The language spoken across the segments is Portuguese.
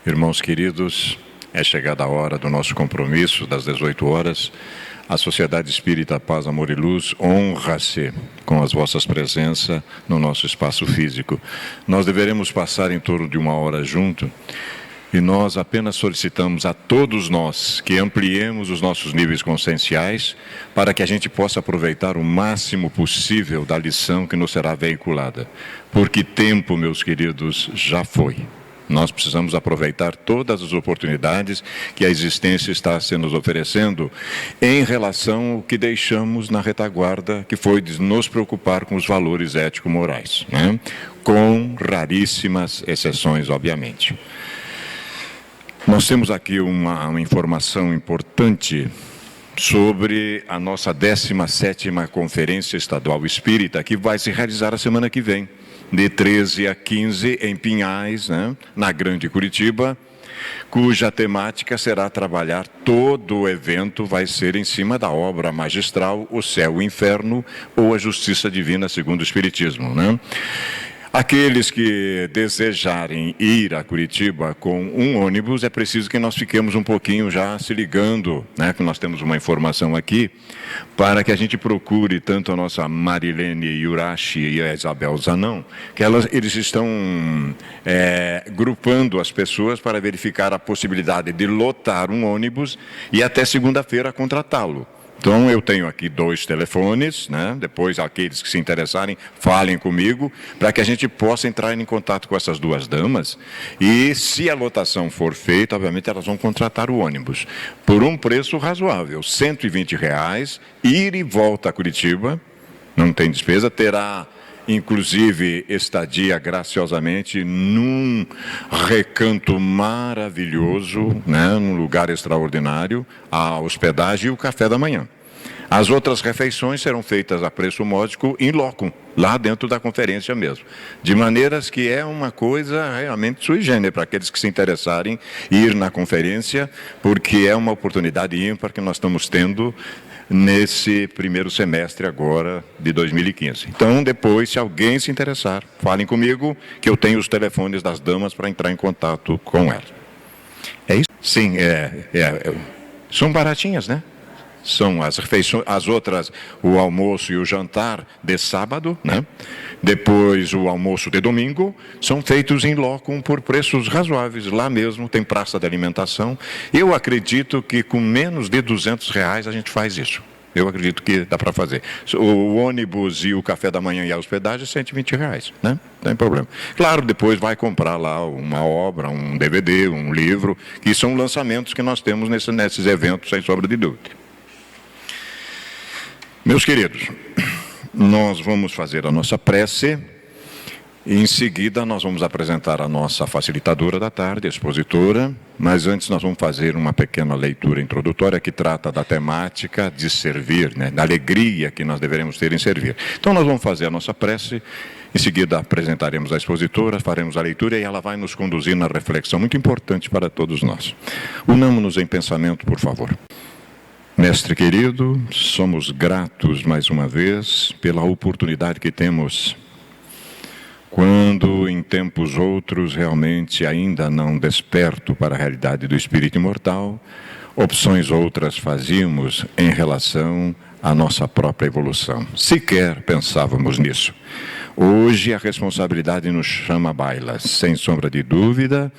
Irmãos queridos, é chegada a hora do nosso compromisso, das 18 horas. A Sociedade Espírita Paz, Amor e Luz honra-se com as vossas presenças no nosso espaço físico. Nós deveremos passar em torno de 1 hora junto e nós apenas solicitamos a todos nós que ampliemos os nossos níveis conscienciais para que a gente possa aproveitar o máximo possível da lição que nos será veiculada. Porque tempo, meus queridos, já foi. Nós precisamos aproveitar todas as oportunidades que a existência está se nos oferecendo em relação ao que deixamos na retaguarda, que foi de nos preocupar com os valores ético-morais, né? Com raríssimas exceções, obviamente. Nós temos aqui uma informação importante sobre a nossa 17ª Conferência Estadual Espírita, que vai se realizar a semana que vem, de 13 a 15, em Pinhais, né, na Grande Curitiba, cuja temática será trabalhar, todo o evento vai ser em cima da obra magistral O Céu e o Inferno, ou a Justiça Divina segundo o Espiritismo, né? Aqueles que desejarem ir a Curitiba com um ônibus, é preciso que nós fiquemos um pouquinho já se ligando, né, que nós temos uma informação aqui, para que a gente procure tanto a nossa Marilene Yurashi e a Isabel Zanon, que eles estão grupando as pessoas para verificar a possibilidade de lotar um ônibus e até segunda-feira contratá-lo. Então, eu tenho aqui 2 telefones, né? Depois, aqueles que se interessarem, falem comigo, para que a gente possa entrar em contato com essas 2 damas. E, se a lotação for feita, obviamente, elas vão contratar o ônibus. Por um preço razoável, R$ 120, ir e volta a Curitiba, não tem despesa, terá inclusive estadia graciosamente num recanto maravilhoso, né, num lugar extraordinário, a hospedagem e o café da manhã. As outras refeições serão feitas a preço módico in loco, lá dentro da conferência mesmo. De maneiras que é uma coisa realmente sui generis para aqueles que se interessarem ir na conferência, porque é uma oportunidade ímpar que nós estamos tendo nesse primeiro semestre agora de 2015. Então, depois, se alguém se interessar, falem comigo, que eu tenho os telefones das damas para entrar em contato com elas. É isso? Sim, são baratinhas, né? São as refeições, as outras, o almoço e o jantar de sábado, né? Depois o almoço de domingo, são feitos em loco por preços razoáveis. Lá mesmo tem praça de alimentação. Eu acredito que com menos de R$200 a gente faz isso. Eu acredito que dá para fazer. O ônibus e o café da manhã e a hospedagem, R$120, né? Não tem problema. Claro, depois vai comprar lá uma obra, um DVD, um livro, que são lançamentos que nós temos nesses eventos, sem sombra de dúvida. Meus queridos, nós vamos fazer a nossa prece e em seguida nós vamos apresentar a nossa facilitadora da tarde, a expositora, mas antes nós vamos fazer uma pequena leitura introdutória que trata da temática de servir, né, da alegria que nós deveremos ter em servir. Então nós vamos fazer a nossa prece, em seguida apresentaremos a expositora, faremos a leitura e ela vai nos conduzir na reflexão muito importante para todos nós. Unamos-nos em pensamento, por favor. Mestre querido, somos gratos mais uma vez pela oportunidade que temos, quando em tempos outros realmente ainda não desperto para a realidade do espírito imortal, opções outras fazíamos em relação à nossa própria evolução. Sequer pensávamos nisso. Hoje a responsabilidade nos chama à baila. Sem sombra de dúvida,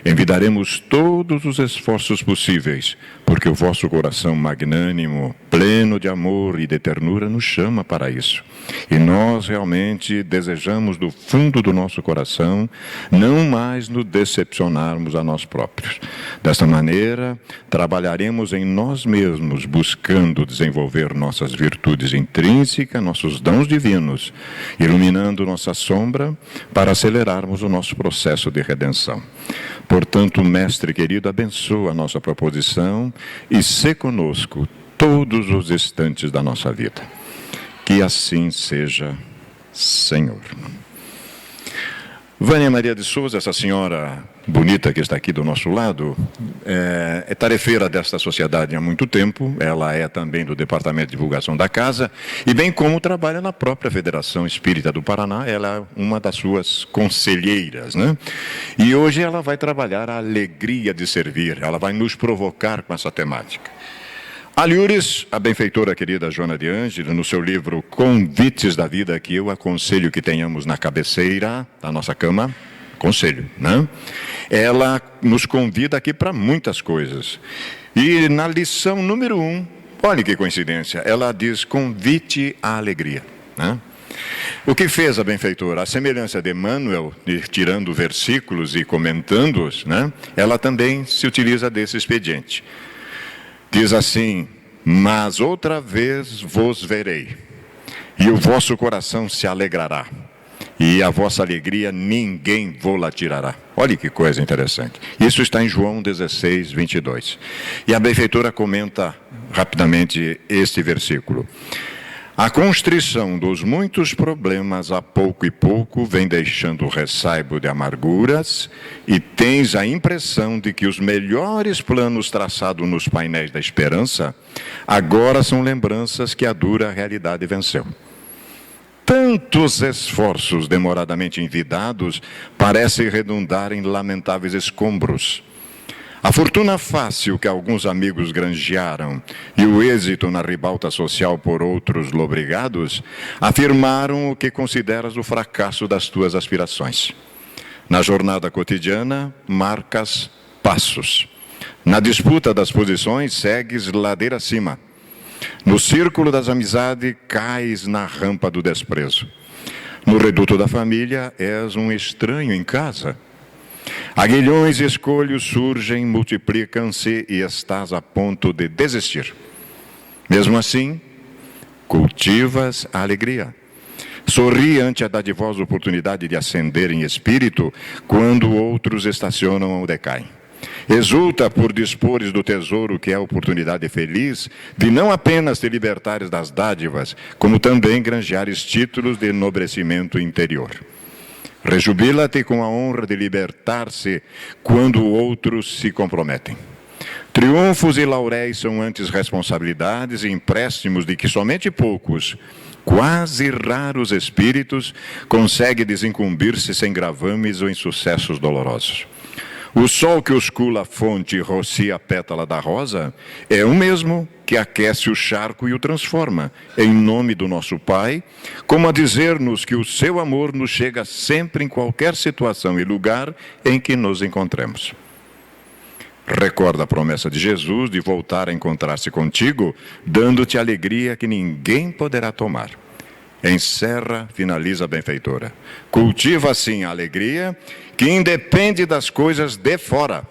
envidaremos todos os esforços possíveis, porque o vosso coração magnânimo, pleno de amor e de ternura, nos chama para isso. E nós realmente desejamos do fundo do nosso coração não mais nos decepcionarmos a nós próprios. Desta maneira, trabalharemos em nós mesmos, buscando desenvolver nossas virtudes intrínsecas, nossos dons divinos, iluminando nossa sombra para acelerarmos o nosso processo de redenção. Portanto, Mestre querido, abençoa a nossa proposição e sê conosco todos os instantes da nossa vida. Que assim seja, Senhor. Vânia Maria de Souza, essa senhora bonita que está aqui do nosso lado, é tarefeira desta sociedade há muito tempo. Ela é também do Departamento de Divulgação da Casa e bem como trabalha na própria Federação Espírita do Paraná. Ela é uma das suas conselheiras, né? E hoje ela vai trabalhar a alegria de servir. Ela vai nos provocar com essa temática. Aliures, a benfeitora querida Joana de Ângelo, no seu livro Convites da Vida, que eu aconselho que tenhamos na cabeceira da nossa cama, aconselho, né? Ela nos convida aqui para muitas coisas. E na lição número 1, olha que coincidência, ela diz convite à alegria, né? O que fez a benfeitora? A semelhança de Emmanuel, tirando versículos e comentando-os, né? Ela também se utiliza desse expediente. Diz assim: mas outra vez vos verei, e o vosso coração se alegrará, e a vossa alegria ninguém vô-la tirará. Olha que coisa interessante. Isso está em João 16, 22. E a benfeitora comenta rapidamente este versículo. A constrição dos muitos problemas a pouco e pouco vem deixando ressaibo de amarguras e tens a impressão de que os melhores planos traçados nos painéis da esperança agora são lembranças que a dura realidade venceu. Tantos esforços demoradamente envidados parecem redundar em lamentáveis escombros. A fortuna fácil que alguns amigos granjearam e o êxito na ribalta social por outros lobrigados afirmaram o que consideras o fracasso das tuas aspirações. Na jornada cotidiana, marcas passos. Na disputa das posições, segues ladeira acima. No círculo das amizades, cais na rampa do desprezo. No reduto da família, és um estranho em casa. Aguilhões e escolhos surgem, multiplicam-se e estás a ponto de desistir. Mesmo assim, cultivas a alegria. Sorri ante a dadivosa oportunidade de ascender em espírito quando outros estacionam ou decaem. Exulta por dispores do tesouro que é a oportunidade feliz de não apenas te libertares das dádivas, como também granjeares títulos de enobrecimento interior. Rejubila-te com a honra de libertar-se quando outros se comprometem. Triunfos e lauréis são antes responsabilidades e empréstimos de que somente poucos, quase raros espíritos, conseguem desincumbir-se sem gravames ou insucessos dolorosos. O sol que oscula a fonte e rocia a pétala da rosa é o mesmo que aquece o charco e o transforma, em nome do nosso Pai, como a dizer-nos que o seu amor nos chega sempre em qualquer situação e lugar em que nos encontremos. Recorda a promessa de Jesus de voltar a encontrar-se contigo, dando-te alegria que ninguém poderá tomar. Encerra, finaliza a benfeitora. Cultiva assim a alegria que independe das coisas de fora,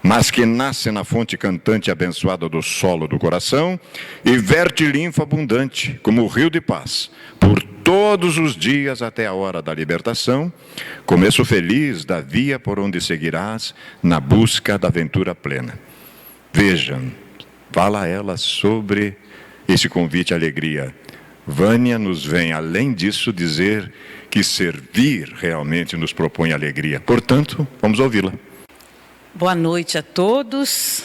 mas que nasce na fonte cantante abençoada do solo do coração e verte linfa abundante, como o rio de paz, por todos os dias até a hora da libertação, começo feliz da via por onde seguirás na busca da aventura plena. Vejam, fala ela sobre esse convite à alegria. Vânia nos vem, além disso, dizer que servir realmente nos propõe alegria. Portanto, vamos ouvi-la. Boa noite a todos.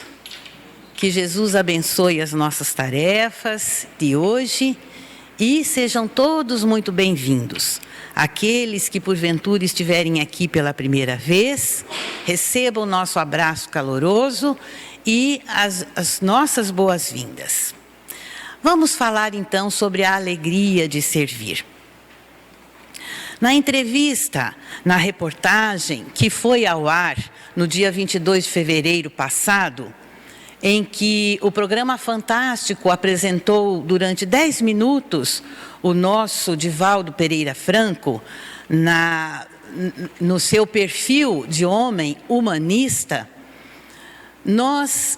Que Jesus abençoe as nossas tarefas de hoje e sejam todos muito bem-vindos. Aqueles que porventura estiverem aqui pela primeira vez, recebam o nosso abraço caloroso e as nossas boas-vindas. Vamos falar então sobre a alegria de servir. Na entrevista, na reportagem que foi ao ar no dia 22 de fevereiro passado, em que o programa Fantástico apresentou durante 10 minutos o nosso Divaldo Pereira Franco, no seu perfil de homem humanista, nós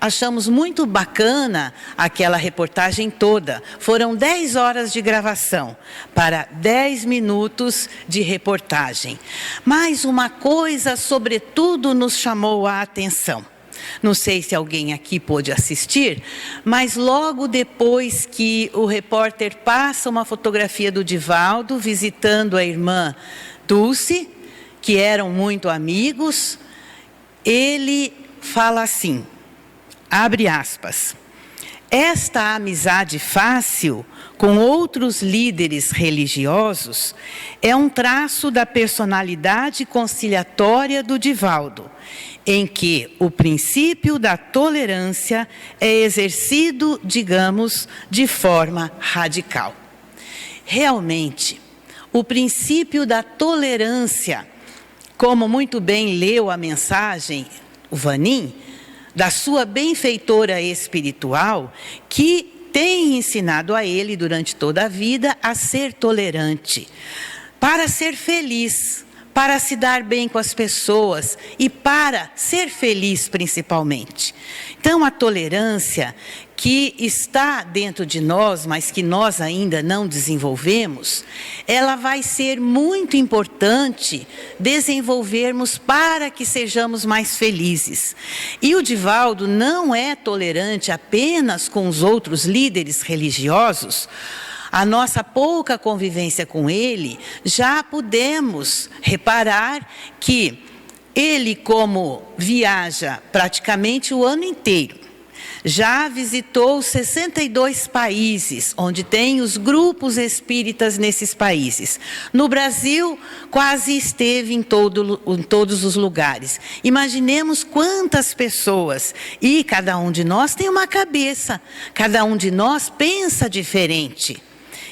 achamos muito bacana aquela reportagem toda. Foram 10 horas de gravação para 10 minutos de reportagem. Mas uma coisa, sobretudo, nos chamou a atenção. Não sei se alguém aqui pôde assistir, mas logo depois que o repórter passa uma fotografia do Divaldo visitando a irmã Dulce, que eram muito amigos, ele fala assim, abre aspas, esta amizade fácil com outros líderes religiosos é um traço da personalidade conciliatória do Divaldo, em que o princípio da tolerância é exercido, digamos, de forma radical. Realmente, o princípio da tolerância, como muito bem leu a mensagem o Vanim, da sua benfeitora espiritual, que tem ensinado a ele durante toda a vida a ser tolerante, para ser feliz, para se dar bem com as pessoas e para ser feliz principalmente. Então, a tolerância que está dentro de nós, mas que nós ainda não desenvolvemos, ela vai ser muito importante desenvolvermos para que sejamos mais felizes. E o Divaldo não é tolerante apenas com os outros líderes religiosos. A nossa pouca convivência com ele, já pudemos reparar que ele, como viaja praticamente o ano inteiro, já visitou 62 países, onde tem os grupos espíritas nesses países. No Brasil, quase esteve em todos os lugares. Imaginemos quantas pessoas, e cada um de nós tem uma cabeça, cada um de nós pensa diferente.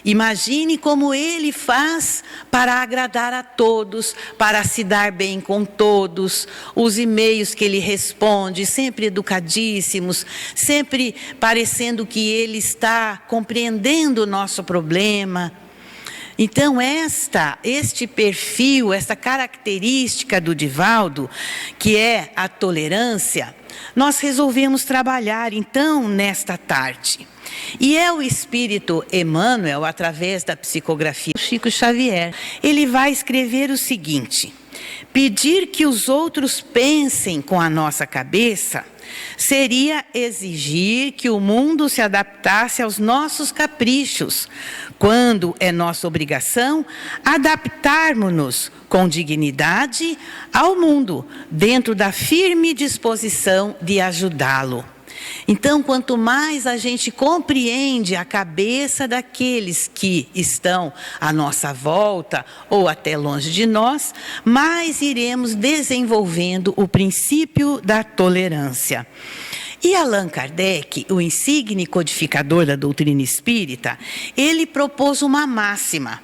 Imagine como ele faz para agradar a todos, para se dar bem com todos, os e-mails que ele responde, sempre educadíssimos, sempre parecendo que ele está compreendendo o nosso problema. Então, este perfil, esta característica do Divaldo, que é a tolerância, nós resolvemos trabalhar, então, nesta tarde. E é o Espírito Emmanuel, através da psicografia do Chico Xavier, ele vai escrever o seguinte: pedir que os outros pensem com a nossa cabeça seria exigir que o mundo se adaptasse aos nossos caprichos, quando é nossa obrigação adaptarmos-nos com dignidade ao mundo, dentro da firme disposição de ajudá-lo. Então, quanto mais a gente compreende a cabeça daqueles que estão à nossa volta ou até longe de nós, mais iremos desenvolvendo o princípio da tolerância. E Allan Kardec, o insigne codificador da doutrina espírita, ele propôs uma máxima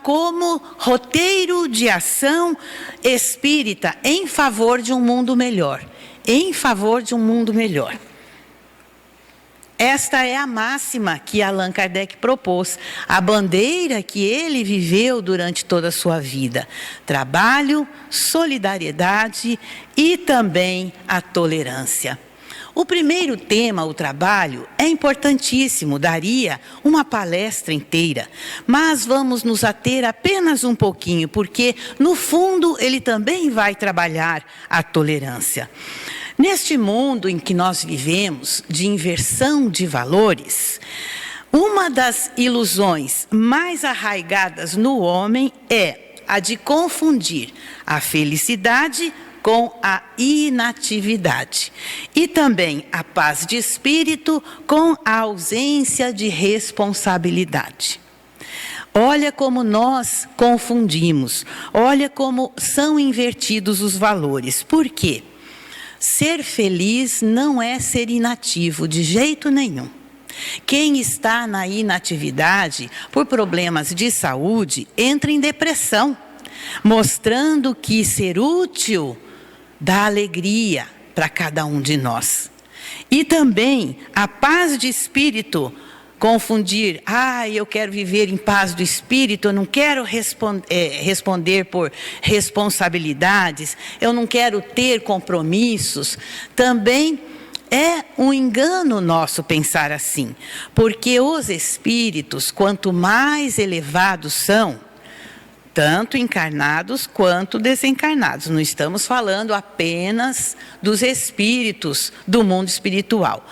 como roteiro de ação espírita em favor de um mundo melhor. Em favor de um mundo melhor. Esta é a máxima que Allan Kardec propôs, a bandeira que ele viveu durante toda a sua vida. Trabalho, solidariedade e também a tolerância. O primeiro tema, o trabalho, é importantíssimo, daria uma palestra inteira, mas vamos nos ater apenas um pouquinho, porque no fundo ele também vai trabalhar a tolerância. Neste mundo em que nós vivemos, de inversão de valores, uma das ilusões mais arraigadas no homem é a de confundir a felicidade com a inatividade. E também a paz de espírito com a ausência de responsabilidade. Olha como nós confundimos, olha como são invertidos os valores. Por quê? Ser feliz não é ser inativo, de jeito nenhum. Quem está na inatividade, por problemas de saúde, entra em depressão, mostrando que ser útil dá alegria para cada um de nós. E também a paz de espírito, confundir, eu quero viver em paz do espírito, eu não quero responder por responsabilidades, eu não quero ter compromissos, também é um engano nosso pensar assim, porque os espíritos, quanto mais elevados são, tanto encarnados quanto desencarnados, não estamos falando apenas dos espíritos do mundo espiritual.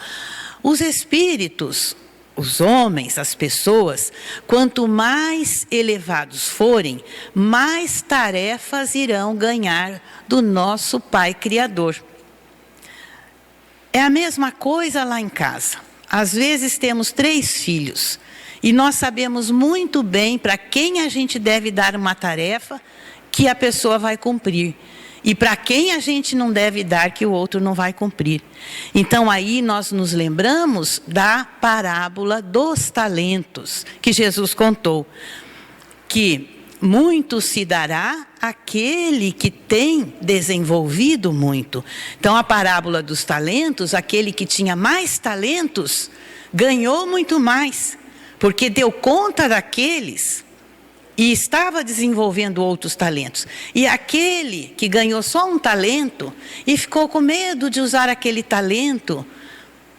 Os espíritos os homens, as pessoas, quanto mais elevados forem, mais tarefas irão ganhar do nosso Pai Criador. É a mesma coisa lá em casa. Às vezes temos 3 filhos e nós sabemos muito bem para quem a gente deve dar uma tarefa que a pessoa vai cumprir. E para quem a gente não deve dar que o outro não vai cumprir. Então aí nós nos lembramos da parábola dos talentos que Jesus contou. Que muito se dará àquele que tem desenvolvido muito. Então a parábola dos talentos, aquele que tinha mais talentos, ganhou muito mais. Porque deu conta daqueles e estava desenvolvendo outros talentos. E aquele que ganhou só um talento e ficou com medo de usar aquele talento,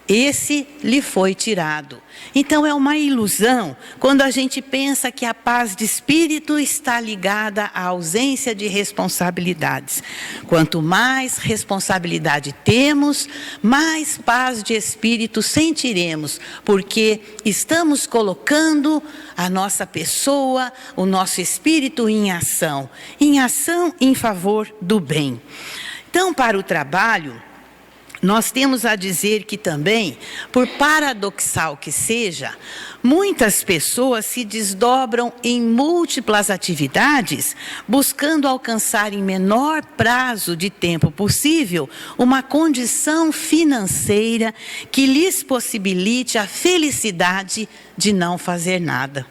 esse lhe foi tirado. Então é uma ilusão quando a gente pensa que a paz de espírito está ligada à ausência de responsabilidades. Quanto mais responsabilidade temos, mais paz de espírito sentiremos, porque estamos colocando a nossa pessoa, o nosso espírito em ação em favor do bem. Então, para o trabalho, nós temos a dizer que também, por paradoxal que seja, muitas pessoas se desdobram em múltiplas atividades, buscando alcançar em menor prazo de tempo possível uma condição financeira que lhes possibilite a felicidade de não fazer nada.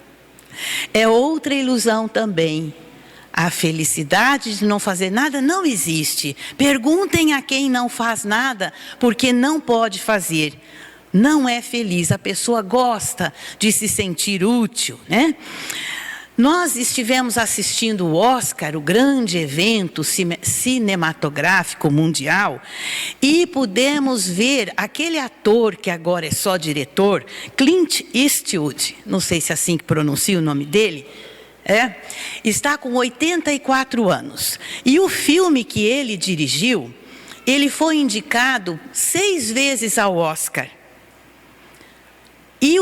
É outra ilusão também. A felicidade de não fazer nada não existe. Perguntem a quem não faz nada, porque não pode fazer. Não é feliz, a pessoa gosta de se sentir útil, né? Nós estivemos assistindo o Oscar, o grande evento cinematográfico mundial, e pudemos ver aquele ator que agora é só diretor, Clint Eastwood, não sei se é assim que pronuncia o nome dele, está com 84 anos. E o filme que ele dirigiu, ele foi indicado 6 vezes ao Oscar. E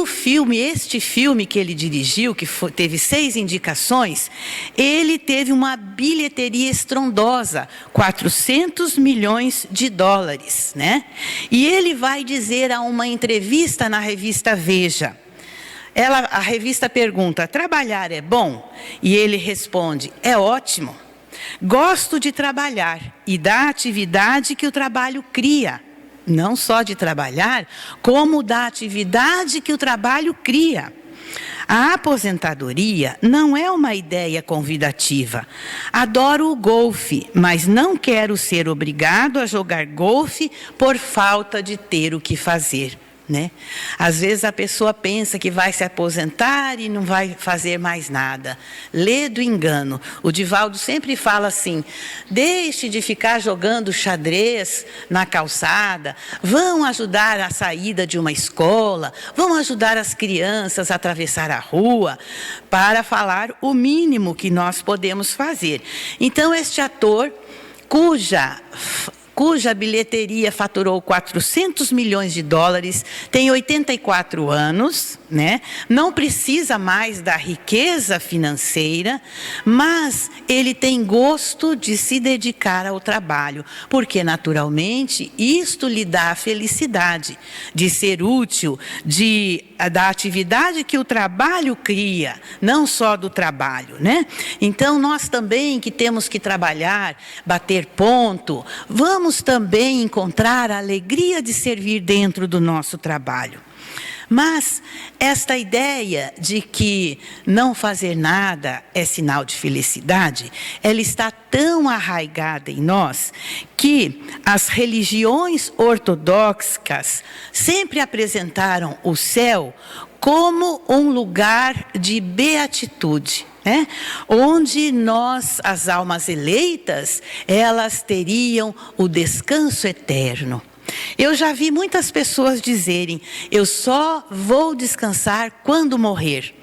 este filme que ele dirigiu, que teve 6 indicações, ele teve uma bilheteria estrondosa, 400 milhões de dólares, né? E ele vai dizer a uma entrevista na revista Veja, a revista pergunta: trabalhar é bom? E ele responde: é ótimo. Gosto de trabalhar e da atividade que o trabalho cria. Não só de trabalhar, como da atividade que o trabalho cria. A aposentadoria não é uma ideia convidativa. Adoro o golfe, mas não quero ser obrigado a jogar golfe por falta de ter o que fazer. Né? Às vezes a pessoa pensa que vai se aposentar e não vai fazer mais nada. Lê do engano. O Divaldo sempre fala assim: deixe de ficar jogando xadrez na calçada, vão ajudar a saída de uma escola, vão ajudar as crianças a atravessar a rua, para falar o mínimo que nós podemos fazer. Então, este ator, cuja bilheteria faturou 400 milhões de dólares, tem 84 anos, né? Não precisa mais da riqueza financeira, mas ele tem gosto de se dedicar ao trabalho, porque naturalmente isto lhe dá a felicidade de ser útil, da atividade que o trabalho cria, não só do trabalho, né? Então nós também que temos que trabalhar, bater ponto, vamos também encontrar a alegria de servir dentro do nosso trabalho. Mas esta ideia de que não fazer nada é sinal de felicidade, ela está tão arraigada em nós que as religiões ortodoxas sempre apresentaram o céu como um lugar de beatitude, né? Onde nós, as almas eleitas, elas teriam o descanso eterno. Eu já vi muitas pessoas dizerem: eu só vou descansar quando morrer.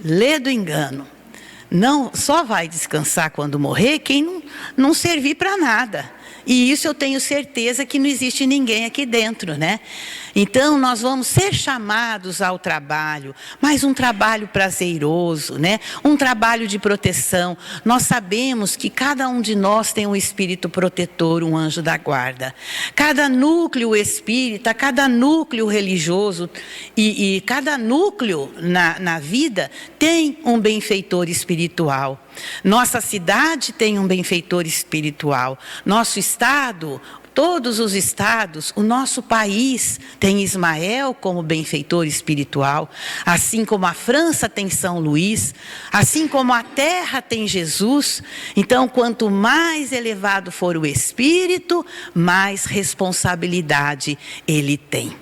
Lê do engano. Não, só vai descansar quando morrer quem não servir para nada. E isso eu tenho certeza que não existe ninguém aqui dentro, né? Então, nós vamos ser chamados ao trabalho, mas um trabalho prazeroso, né? Um trabalho de proteção. Nós sabemos que cada um de nós tem um espírito protetor, um anjo da guarda. Cada núcleo espírita, cada núcleo religioso e cada núcleo na vida tem um benfeitor espiritual. Nossa cidade tem um benfeitor espiritual. Nosso estado, todos os estados, o nosso país tem Ismael como benfeitor espiritual, assim como a França tem São Luís, assim como a terra tem Jesus. Então, quanto mais elevado for o espírito, mais responsabilidade ele tem.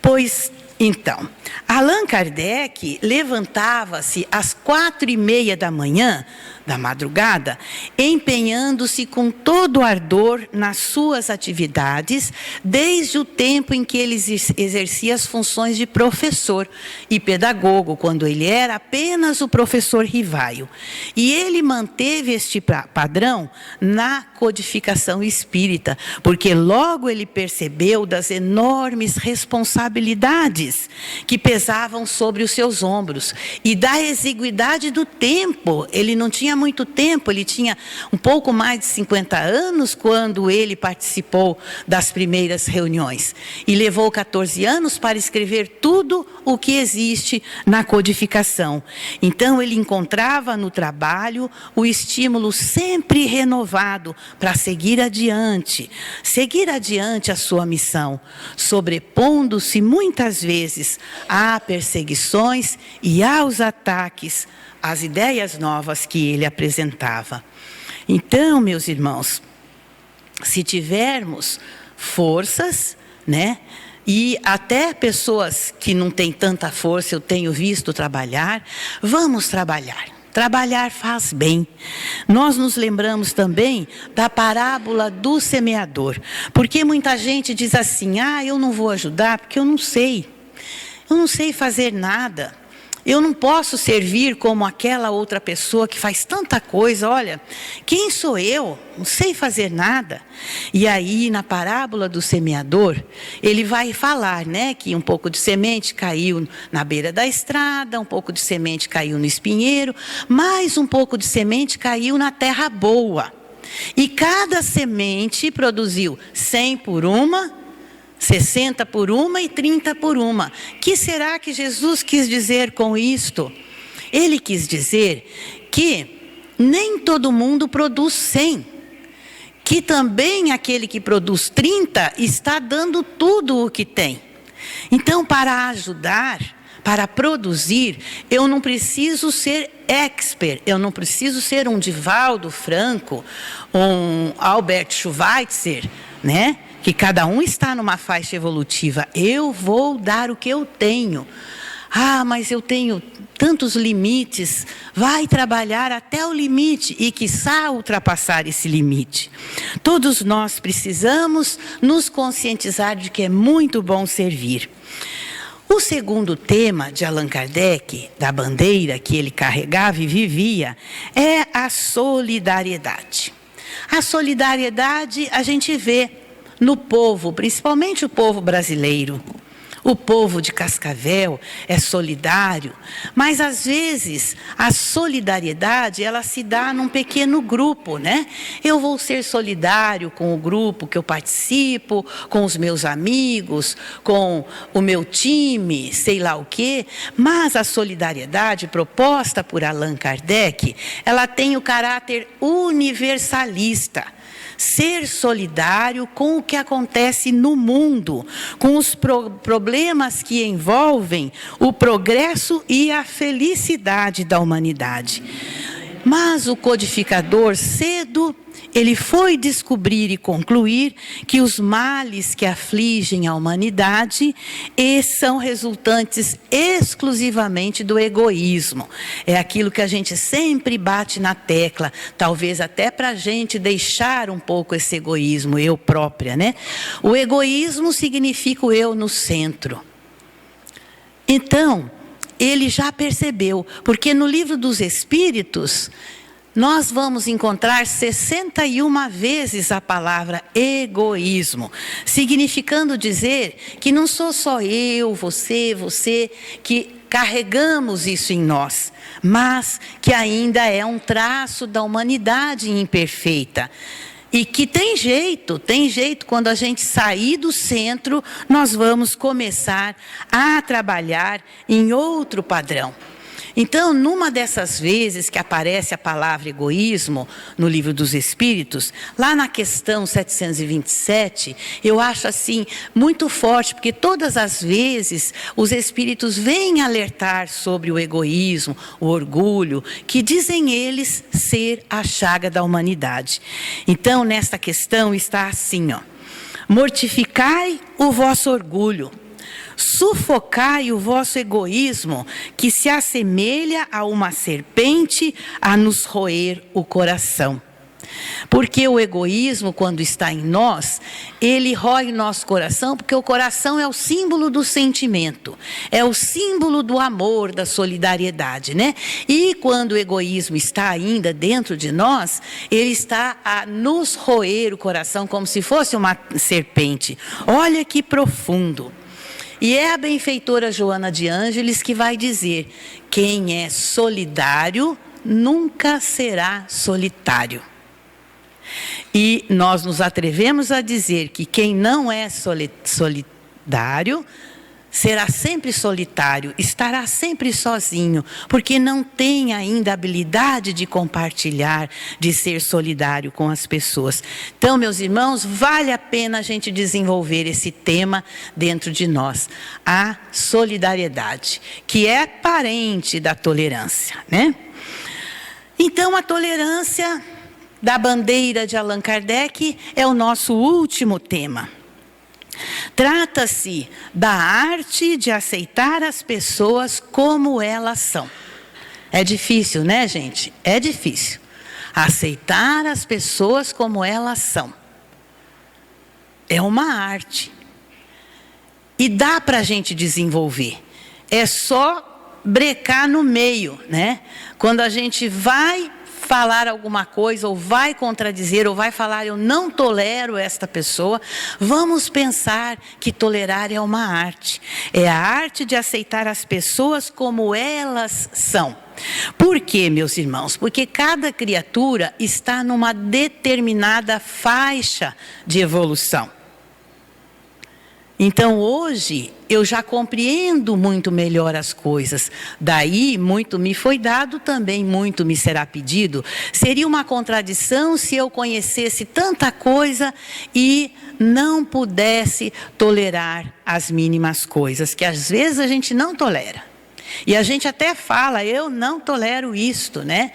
Pois, então, Allan Kardec levantava-se às 4h30 da manhã, da madrugada, empenhando-se com todo ardor nas suas atividades, desde o tempo em que ele exercia as funções de professor e pedagogo, quando ele era apenas o professor Rivaio. E ele manteve este padrão na codificação espírita, porque logo ele percebeu das enormes responsabilidades que pesavam sobre os seus ombros e da exiguidade do tempo. Ele não tinha muito tempo, ele tinha um pouco mais de 50 anos quando ele participou das primeiras reuniões. E levou 14 anos para escrever tudo o que existe na codificação. Então ele encontrava no trabalho o estímulo sempre renovado para seguir adiante a sua missão, sobrepondo-se muitas vezes a perseguições e aos ataques às ideias novas que ele apresentava. Então, meus irmãos, se tivermos forças, né, e até pessoas que não têm tanta força, eu tenho visto trabalhar, vamos trabalhar. Trabalhar faz bem. Nós nos lembramos também da parábola do semeador, porque muita gente diz assim: eu não vou ajudar porque eu não sei fazer nada. Eu não posso servir como aquela outra pessoa que faz tanta coisa. Olha, quem sou eu? Não sei fazer nada. E aí, na parábola do semeador, ele vai falar, né, que um pouco de semente caiu na beira da estrada, um pouco de semente caiu no espinheiro, mais um pouco de semente caiu na terra boa. E cada semente produziu 100 por uma, 60 por uma e 30 por uma. Que será que Jesus quis dizer com isto? Ele quis dizer que nem todo mundo produz 100. Que também aquele que produz 30 está dando tudo o que tem. Então, para ajudar, para produzir, eu não preciso ser expert, eu não preciso ser um Divaldo Franco, um Albert Schweitzer, né? Que cada um está numa faixa evolutiva. Eu vou dar o que eu tenho. Mas eu tenho tantos limites. Vai trabalhar até o limite e, quiçá, ultrapassar esse limite. Todos nós precisamos nos conscientizar de que é muito bom servir. O segundo tema de Allan Kardec, da bandeira que ele carregava e vivia, é a solidariedade. A solidariedade a gente vê no povo, principalmente o povo brasileiro. O povo de Cascavel é solidário, mas às vezes a solidariedade ela se dá num pequeno grupo, né? Eu vou ser solidário com o grupo que eu participo, com os meus amigos, com o meu time, sei lá o quê. Mas a solidariedade proposta por Allan Kardec, ela tem o caráter universalista. Ser solidário com o que acontece no mundo, com os problemas que envolvem o progresso e a felicidade da humanidade. Mas o codificador, cedo, ele foi descobrir e concluir que os males que afligem a humanidade são resultantes exclusivamente do egoísmo. É aquilo que a gente sempre bate na tecla, talvez até para a gente deixar um pouco esse egoísmo, eu própria, né? O egoísmo significa o eu no centro. Então, ele já percebeu, porque no Livro dos Espíritos, nós vamos encontrar 61 vezes a palavra egoísmo, significando dizer que não sou só eu, você que carregamos isso em nós, mas que ainda é um traço da humanidade imperfeita. E que tem jeito, quando a gente sair do centro, nós vamos começar a trabalhar em outro padrão. Então, numa dessas vezes que aparece a palavra egoísmo no Livro dos Espíritos, lá na questão 727, eu acho assim muito forte, porque todas as vezes os Espíritos vêm alertar sobre o egoísmo, o orgulho, que dizem eles ser a chaga da humanidade. Então, nesta questão está assim, ó: mortificai o vosso orgulho, sufocai o vosso egoísmo, que se assemelha a uma serpente a nos roer o coração. Porque o egoísmo, quando está em nós, ele rói nosso coração, porque o coração é o símbolo do sentimento, é o símbolo do amor, da solidariedade, né? E quando o egoísmo está ainda dentro de nós, ele está a nos roer o coração como se fosse uma serpente. Olha que profundo. E é a benfeitora Joana de Ângeles que vai dizer: quem é solidário nunca será solitário. E nós nos atrevemos a dizer que quem não é solidário será sempre solitário, estará sempre sozinho, porque não tem ainda a habilidade de compartilhar, de ser solidário com as pessoas. Então, meus irmãos, vale a pena a gente desenvolver esse tema dentro de nós, a solidariedade, que é parente da tolerância, né? Então, a tolerância da bandeira de Allan Kardec é o nosso último tema. Trata-se da arte de aceitar as pessoas como elas são. É difícil, né, gente? É difícil. Aceitar as pessoas como elas são. É uma arte. E dá para a gente desenvolver. É só brecar no meio, né? Quando a gente vai falar alguma coisa, ou vai contradizer, ou vai falar: eu não tolero esta pessoa, vamos pensar que tolerar é uma arte. É a arte de aceitar as pessoas como elas são. Por quê, meus irmãos? Porque cada criatura está numa determinada faixa de evolução. Então, hoje, eu já compreendo muito melhor as coisas. Daí, muito me foi dado, também muito me será pedido. Seria uma contradição se eu conhecesse tanta coisa e não pudesse tolerar as mínimas coisas, que às vezes a gente não tolera. E a gente até fala: eu não tolero isto, né?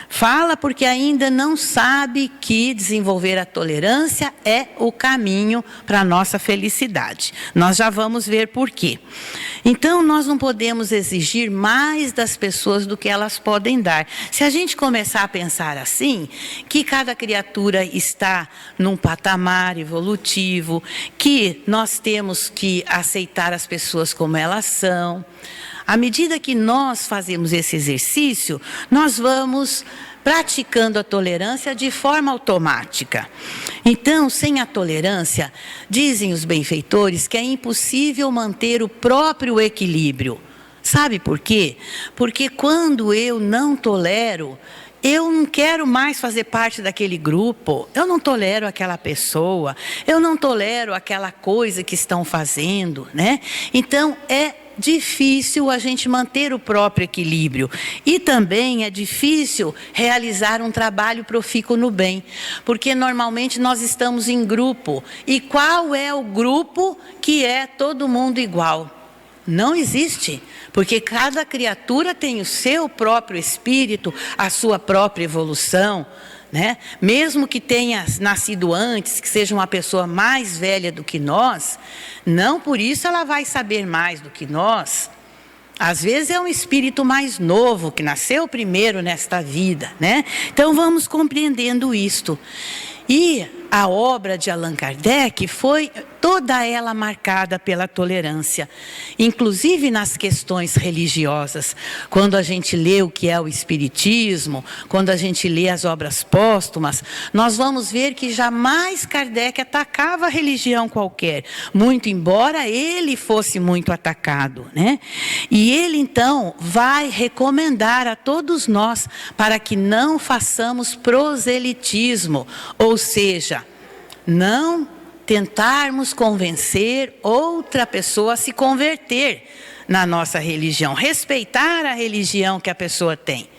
Fala porque ainda não sabe que desenvolver a tolerância é o caminho para a nossa felicidade. Nós já vamos ver por quê. Então, nós não podemos exigir mais das pessoas do que elas podem dar. Se a gente começar a pensar assim, que cada criatura está num patamar evolutivo, que nós temos que aceitar as pessoas como elas são. À medida que nós fazemos esse exercício, nós vamos praticando a tolerância de forma automática. Então, sem a tolerância, dizem os benfeitores que é impossível manter o próprio equilíbrio. Sabe por quê? Porque quando eu não tolero, eu não quero mais fazer parte daquele grupo, eu não tolero aquela pessoa, eu não tolero aquela coisa que estão fazendo, né? Então, é difícil a gente manter o próprio equilíbrio. E também é difícil realizar um trabalho profícuo no bem, porque normalmente nós estamos em grupo. E qual é o grupo que é todo mundo igual? Não existe, porque cada criatura tem o seu próprio espírito, a sua própria evolução, né? Mesmo que tenha nascido antes, que seja uma pessoa mais velha do que nós, não por isso ela vai saber mais do que nós. Às vezes é um espírito mais novo, que nasceu primeiro nesta vida, né? Então vamos compreendendo isto. E a obra de Allan Kardec foi toda ela marcada pela tolerância, inclusive nas questões religiosas. Quando a gente lê o que é o Espiritismo, quando a gente lê as obras póstumas, nós vamos ver que jamais Kardec atacava a religião qualquer, muito embora ele fosse muito atacado, né? E ele então vai recomendar a todos nós para que não façamos proselitismo, ou seja, não tentarmos convencer outra pessoa a se converter na nossa religião, respeitar a religião que a pessoa tem.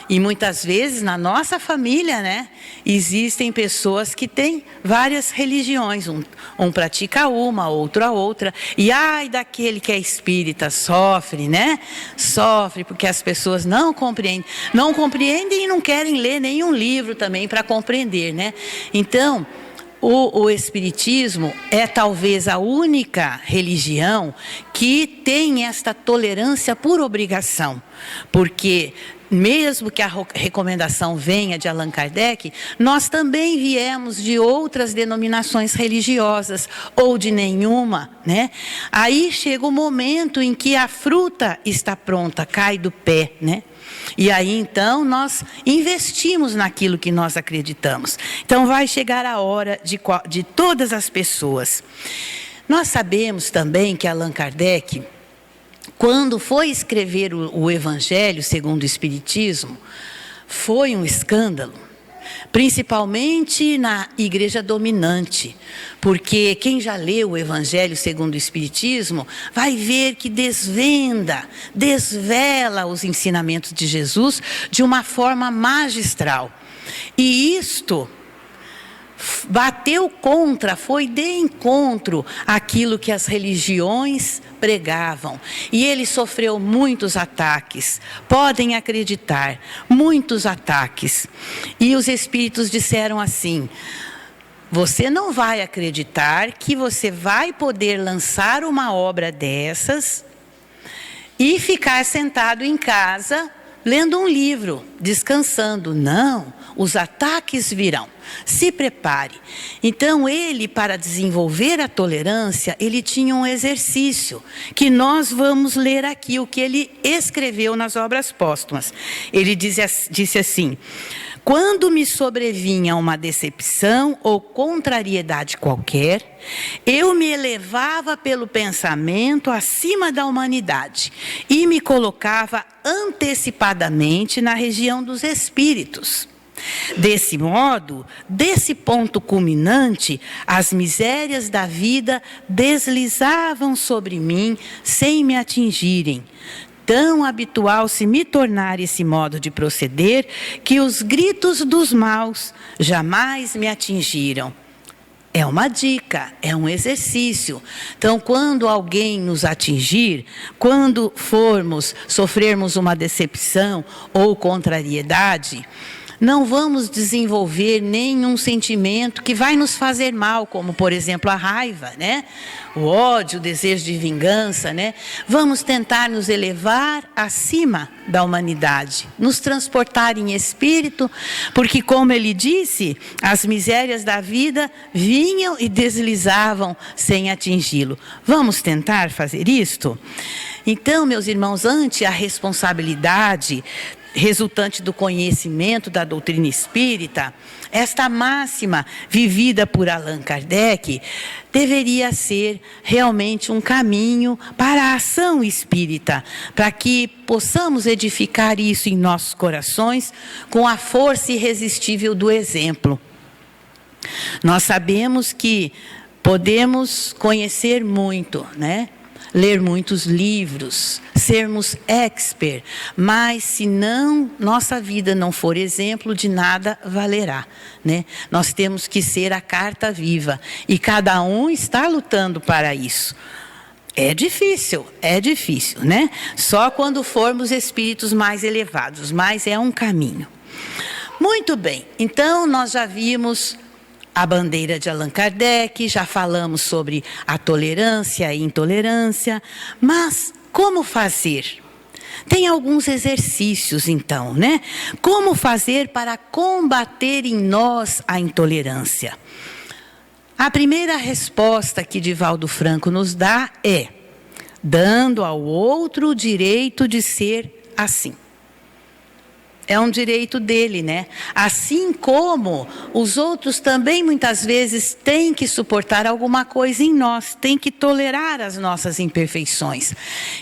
E muitas vezes na nossa família, né, existem pessoas que têm várias religiões, um pratica uma, outro a outra, e ai daquele que é espírita, sofre, né? Sofre porque as pessoas não compreendem e não querem ler nenhum livro também para compreender, né? Então, o Espiritismo é talvez a única religião que tem esta tolerância por obrigação, porque mesmo que a recomendação venha de Allan Kardec, nós também viemos de outras denominações religiosas ou de nenhuma, né? Aí chega o momento em que a fruta está pronta, cai do pé, né? E aí então nós investimos naquilo que nós acreditamos. Então vai chegar a hora de todas as pessoas. Nós sabemos também que Allan Kardec, quando foi escrever o Evangelho segundo o Espiritismo, foi um escândalo, principalmente na igreja dominante, porque quem já leu o Evangelho segundo o Espiritismo vai ver que desvela os ensinamentos de Jesus de uma forma magistral. E isto bateu contra, foi de encontro àquilo que as religiões pregavam. E ele sofreu muitos ataques, podem acreditar, muitos ataques. E os espíritos disseram assim: você não vai acreditar que você vai poder lançar uma obra dessas e ficar sentado em casa lendo um livro, descansando. Não, os ataques virão. Se prepare. Então ele, para desenvolver a tolerância, ele tinha um exercício, que nós vamos ler aqui, o que ele escreveu nas obras póstumas. Ele disse assim: quando me sobrevinha uma decepção ou contrariedade qualquer, eu me elevava pelo pensamento acima da humanidade e me colocava antecipadamente na região dos espíritos. Desse modo, desse ponto culminante, as misérias da vida deslizavam sobre mim sem me atingirem. Tão habitual se me tornar esse modo de proceder, que os gritos dos maus jamais me atingiram. É uma dica, é um exercício. Então, quando alguém nos atingir, quando sofrermos uma decepção ou contrariedade, não vamos desenvolver nenhum sentimento que vai nos fazer mal, como, por exemplo, a raiva, né? O ódio, o desejo de vingança, né? Vamos tentar nos elevar acima da humanidade, nos transportar em espírito, porque, como ele disse, as misérias da vida vinham e deslizavam sem atingi-lo. Vamos tentar fazer isto? Então, meus irmãos, ante a responsabilidade resultante do conhecimento da doutrina espírita, esta máxima vivida por Allan Kardec deveria ser realmente um caminho para a ação espírita, para que possamos edificar isso em nossos corações com a força irresistível do exemplo. Nós sabemos que podemos conhecer muito, né? Ler muitos livros, sermos expert, mas se não, nossa vida não for exemplo, de nada valerá, né? Nós temos que ser a carta viva e cada um está lutando para isso. É difícil, né? Só quando formos espíritos mais elevados, mas é um caminho. Muito bem, então nós já vimos a bandeira de Allan Kardec, já falamos sobre a tolerância e intolerância, mas como fazer? Tem alguns exercícios, então, né? Como fazer para combater em nós a intolerância? A primeira resposta que Divaldo Franco nos dá é: dando ao outro o direito de ser assim. É um direito dele, né? Assim como os outros também muitas vezes têm que suportar alguma coisa em nós, têm que tolerar as nossas imperfeições.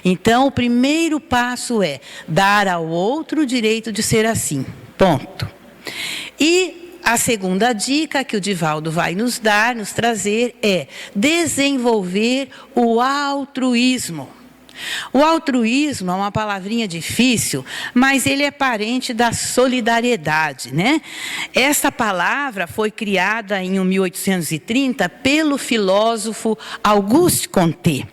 Então, o primeiro passo é dar ao outro o direito de ser assim. Ponto. E a segunda dica que o Divaldo vai nos trazer é desenvolver o altruísmo. O altruísmo é uma palavrinha difícil, mas ele é parente da solidariedade, né? Essa palavra foi criada em 1830 pelo filósofo Auguste Comte.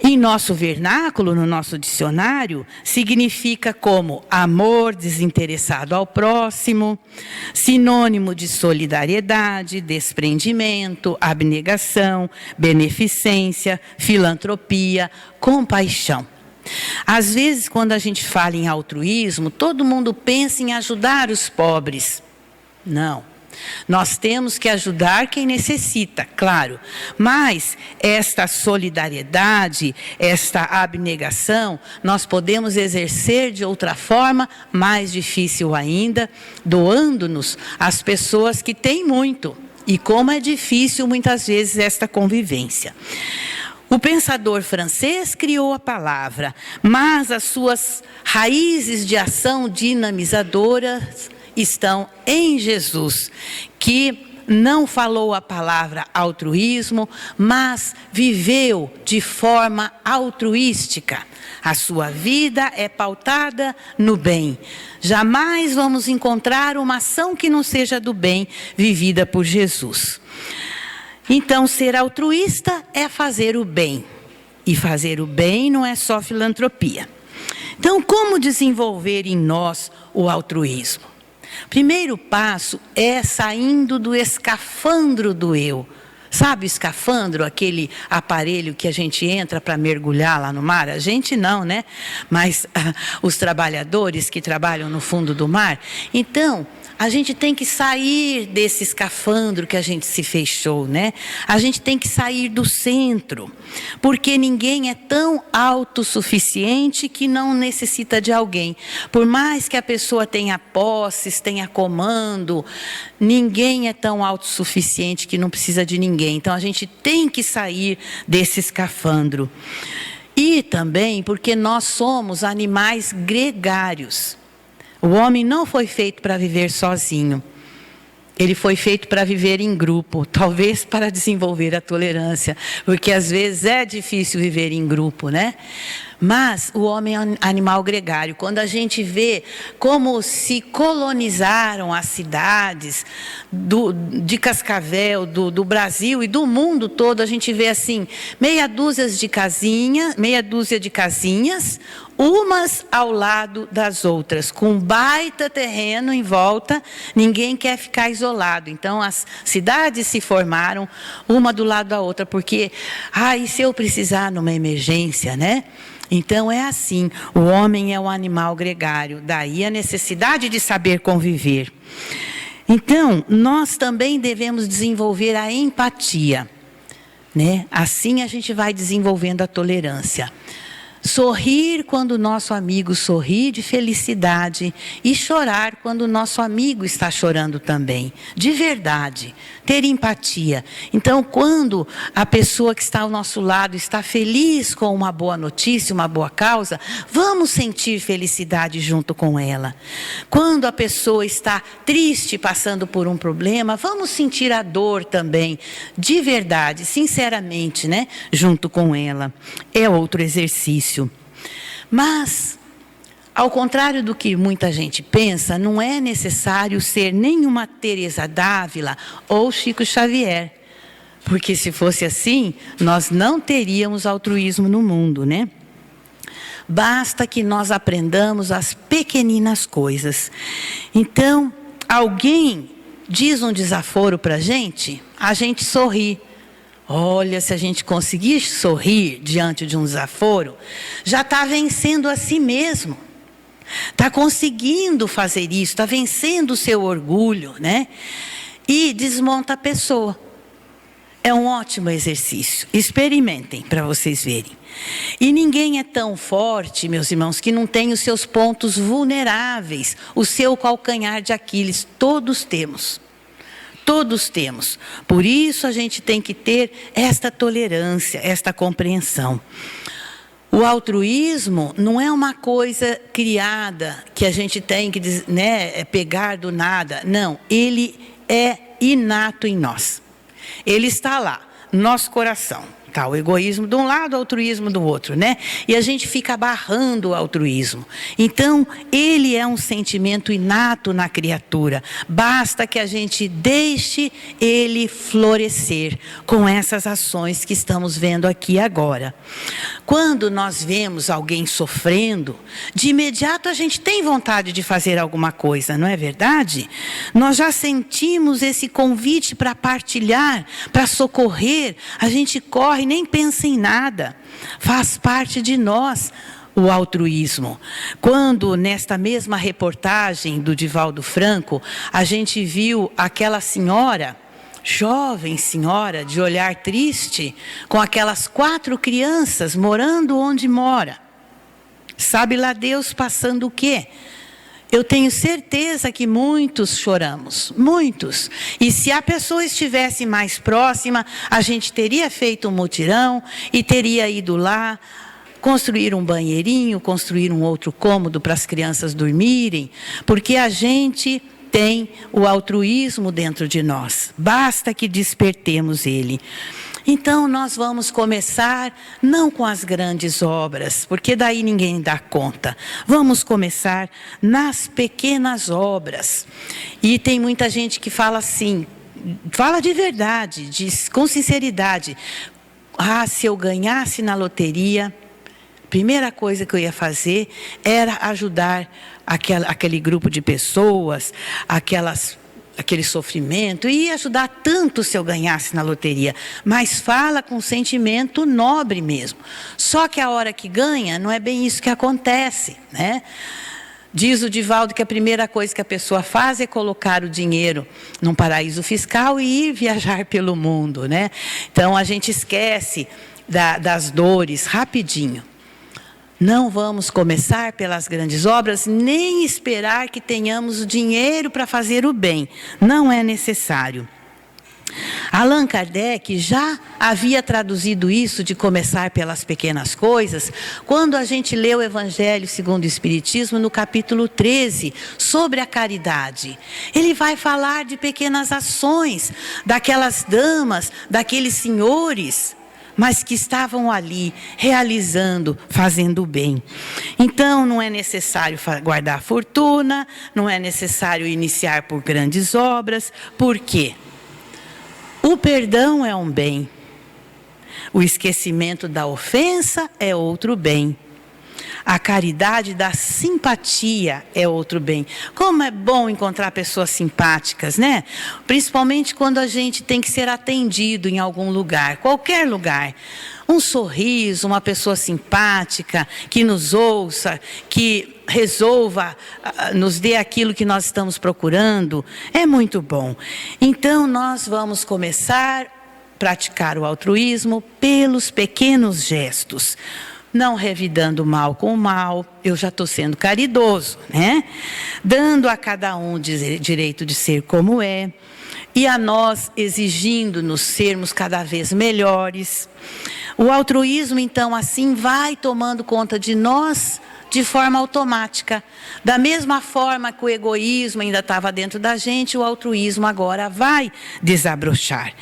Em nosso vernáculo, no nosso dicionário, significa como amor desinteressado ao próximo, sinônimo de solidariedade, desprendimento, abnegação, beneficência, filantropia, compaixão. Às vezes, quando a gente fala em altruísmo, todo mundo pensa em ajudar os pobres. Não. Nós temos que ajudar quem necessita, claro, mas esta solidariedade, esta abnegação, nós podemos exercer de outra forma, mais difícil ainda, doando-nos às pessoas que têm muito. E como é difícil muitas vezes esta convivência. O pensador francês criou a palavra, mas as suas raízes de ação dinamizadoras estão em Jesus, que não falou a palavra altruísmo, mas viveu de forma altruística. A sua vida é pautada no bem. Jamais vamos encontrar uma ação que não seja do bem, vivida por Jesus. Então, ser altruísta é fazer o bem. E fazer o bem não é só filantropia. Então, como desenvolver em nós o altruísmo? Primeiro passo é saindo do escafandro do eu. Sabe o escafandro, aquele aparelho que a gente entra para mergulhar lá no mar? A gente não, né? Mas os trabalhadores que trabalham no fundo do mar. Então, a gente tem que sair desse escafandro que a gente se fechou, né? A gente tem que sair do centro, porque ninguém é tão autossuficiente que não necessita de alguém. Por mais que a pessoa tenha posses, tenha comando, ninguém é tão autossuficiente que não precisa de ninguém. Então, a gente tem que sair desse escafandro. E também porque nós somos animais gregários. O homem não foi feito para viver sozinho. Ele foi feito para viver em grupo, talvez para desenvolver a tolerância, porque às vezes é difícil viver em grupo, né? Mas o homem é um animal gregário. Quando a gente vê como se colonizaram as cidades de Cascavel, do Brasil e do mundo todo, a gente vê assim, meia dúzia de casinhas, umas ao lado das outras, com um baita terreno em volta, ninguém quer ficar isolado. Então, as cidades se formaram uma do lado da outra, porque, e se eu precisar numa emergência, né? Então, é assim, o homem é um animal gregário, daí a necessidade de saber conviver. Então, nós também devemos desenvolver a empatia, né? Assim a gente vai desenvolvendo a tolerância. Sorrir quando o nosso amigo sorri de felicidade e chorar quando o nosso amigo está chorando também, de verdade, ter empatia. Então, quando a pessoa que está ao nosso lado está feliz com uma boa notícia, uma boa causa, vamos sentir felicidade junto com ela. Quando a pessoa está triste, passando por um problema, vamos sentir a dor também, de verdade, sinceramente, né, junto com ela. É outro exercício. Mas, ao contrário do que muita gente pensa, não é necessário ser nenhuma Teresa d'Ávila ou Chico Xavier. Porque se fosse assim, nós não teríamos altruísmo no mundo, né? Basta que nós aprendamos as pequeninas coisas. Então, alguém diz um desaforo para a gente sorri. Olha, se a gente conseguir sorrir diante de um desaforo, já está vencendo a si mesmo. Está conseguindo fazer isso, está vencendo o seu orgulho, né? E desmonta a pessoa. É um ótimo exercício. Experimentem para vocês verem. E ninguém é tão forte, meus irmãos, que não tem os seus pontos vulneráveis, o seu calcanhar de Aquiles. Todos temos. Todos temos. Por isso a gente tem que ter esta tolerância, esta compreensão. O altruísmo não é uma coisa criada que a gente tem que, né, pegar do nada. Não, ele é inato em nós. Ele está lá, no nosso coração. Tá, o egoísmo de um lado, o altruísmo do outro, né? E a gente fica barrando o altruísmo. Então, ele é um sentimento inato na criatura. Basta que a gente deixe ele florescer com essas ações que estamos vendo aqui agora. Quando nós vemos alguém sofrendo, de imediato a gente tem vontade de fazer alguma coisa, não é verdade? Nós já sentimos esse convite para partilhar, para socorrer, a gente corre, nem pensa em nada, faz parte de nós o altruísmo. Quando nesta mesma reportagem do Divaldo Franco, a gente viu aquela senhora, jovem senhora, de olhar triste, com aquelas 4 crianças morando onde mora. Sabe lá Deus passando o quê? Eu tenho certeza que muitos choramos, muitos. E se a pessoa estivesse mais próxima, a gente teria feito um mutirão e teria ido lá, construir um banheirinho, construir um outro cômodo para as crianças dormirem, porque a gente tem o altruísmo dentro de nós. Basta que despertemos ele. Então, nós vamos começar não com as grandes obras, porque daí ninguém dá conta. Vamos começar nas pequenas obras. E tem muita gente que fala assim, fala de verdade, diz com sinceridade. Ah, se eu ganhasse na loteria, a primeira coisa que eu ia fazer era ajudar aquele grupo de pessoas, aquele sofrimento, e ia ajudar tanto se eu ganhasse na loteria, mas fala com sentimento nobre mesmo. Só que a hora que ganha, não é bem isso que acontece, né? Diz o Divaldo que a primeira coisa que a pessoa faz é colocar o dinheiro num paraíso fiscal e ir viajar pelo mundo, né? Então a gente esquece das dores rapidinho. Não vamos começar pelas grandes obras, nem esperar que tenhamos o dinheiro para fazer o bem. Não é necessário. Allan Kardec já havia traduzido isso de começar pelas pequenas coisas, quando a gente lê o Evangelho segundo o Espiritismo, no capítulo 13, sobre a caridade. Ele vai falar de pequenas ações, daquelas damas, daqueles senhores, mas que estavam ali, realizando, fazendo o bem. Então, não é necessário guardar fortuna, não é necessário iniciar por grandes obras. Por quê? O perdão é um bem. O esquecimento da ofensa é outro bem. A caridade da simpatia é outro bem. Como é bom encontrar pessoas simpáticas, né? Principalmente quando a gente tem que ser atendido em algum lugar, qualquer lugar. Um sorriso, uma pessoa simpática, que nos ouça, que resolva, nos dê aquilo que nós estamos procurando, é muito bom. Então, nós vamos começar a praticar o altruísmo pelos pequenos gestos. Não revidando o mal com o mal, eu já estou sendo caridoso, né? Dando a cada um direito de ser como é, e a nós exigindo-nos sermos cada vez melhores. O altruísmo, então, assim, vai tomando conta de nós de forma automática. Da mesma forma que o egoísmo ainda estava dentro da gente, o altruísmo agora vai desabrochar.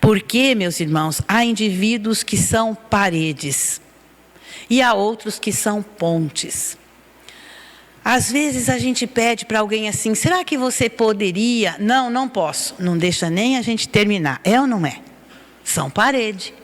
Porque, meus irmãos, há indivíduos que são paredes, e há outros que são pontes. Às vezes a gente pede para alguém assim, será que você poderia? Não, não posso. Não deixa nem a gente terminar. É ou não é? São parede.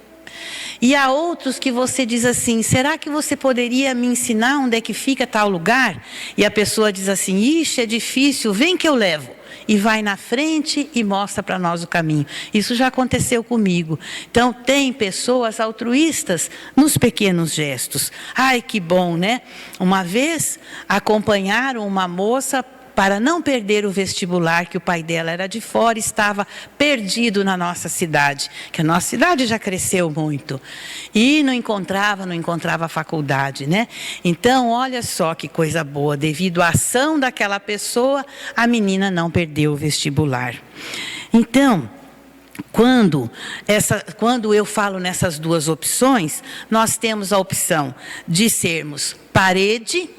E há outros que você diz assim, será que você poderia me ensinar onde é que fica tal lugar? E a pessoa diz assim, ixi, é difícil, vem que eu levo. E vai na frente e mostra para nós o caminho. Isso já aconteceu comigo. Então, tem pessoas altruístas nos pequenos gestos. Ai, que bom, né? Uma vez, acompanharam uma moça para não perder o vestibular, que o pai dela era de fora, estava perdido na nossa cidade, que a nossa cidade já cresceu muito, e não encontrava a faculdade, né? Então, olha só que coisa boa, devido à ação daquela pessoa, a menina não perdeu o vestibular. Então, quando eu falo nessas duas opções, nós temos a opção de sermos parede,